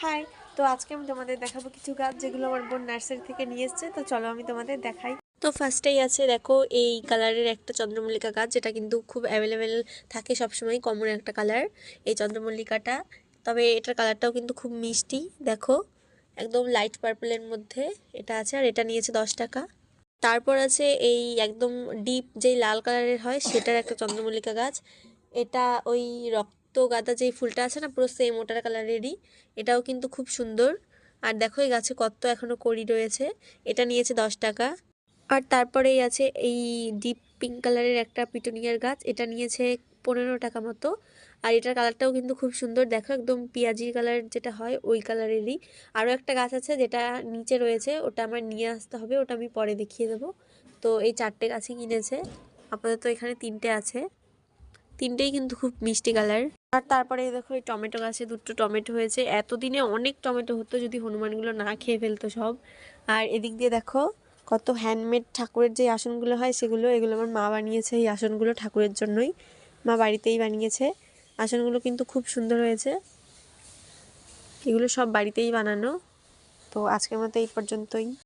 High. তো আজকে আমি তোমাদের দেখাবো কিছু গাছ যেগুলো আমার বোন নার্সারি থেকে নিয়ে এসেছে। তো চলো আমি তোমাদের দেখাই। তো ফার্স্টেই আছে দেখো এই কালারের একটা চন্দ্রমল্লিকা গাছ, যেটা কিন্তু খুব অ্যাভেলেবেল থাকে সবসময়, কমন একটা কালার এই চন্দ্রমল্লিকাটা। তবে এটার কালারটাও কিন্তু খুব মিষ্টি, দেখো একদম লাইট পার্পলের মধ্যে এটা আছে, আর এটা নিয়েছে 10 টাকা। তারপর আছে এই একদম ডিপ যেই লাল কালারের হয় সেটার একটা চন্দ্রমল্লিকা গাছ। এটা ওই রক্ত গাঁদা যেই ফুলটা আছে না, পুরো সেম ওটার কালারেরই। এটাও কিন্তু খুব সুন্দর। আর দেখো এই গাছে কত এখনো কড়ি রয়েছে। এটা নিয়েছে 10 টাকা। আর তারপরেই আছে এই ডিপ পিঙ্ক কালারের একটা পিটুনিয়ার গাছ, এটা নিয়েছে 15 টাকা মতো। আর এটার কালারটাও কিন্তু খুব সুন্দর, দেখো একদম পেঁয়াজি কালার যেটা হয় ওই কালারেরই। আরও একটা গাছ আছে যেটা নিচে রয়েছে, ওটা আমার নিয়ে আসতে হবে, ওটা আমি পরে দেখিয়ে দেবো। তো এই 4টে গাছই কিনেছে, আপাতত এখানে 3টে আছে, 3টেই কিন্তু খুব মিষ্টি কালার। আর তারপরে দেখো এই টমেটো গাছে 2টো টমেটো হয়েছে। এতদিনে অনেক টমেটো হতো যদি হনুমানগুলো না খেয়ে ফেলতো সব। আর এদিক দিয়ে দেখো কত হ্যান্ডমেড ঠাকুরের যে আসনগুলো হয় সেগুলো, এগুলো আমার মা বানিয়েছে। এই আসনগুলো ঠাকুরের জন্যই মা বাড়িতেই বানিয়েছে। আসনগুলো কিন্তু খুব সুন্দর হয়েছে, এগুলো সব বাড়িতেই বানানো। তো আজকের মতো এই পর্যন্তই।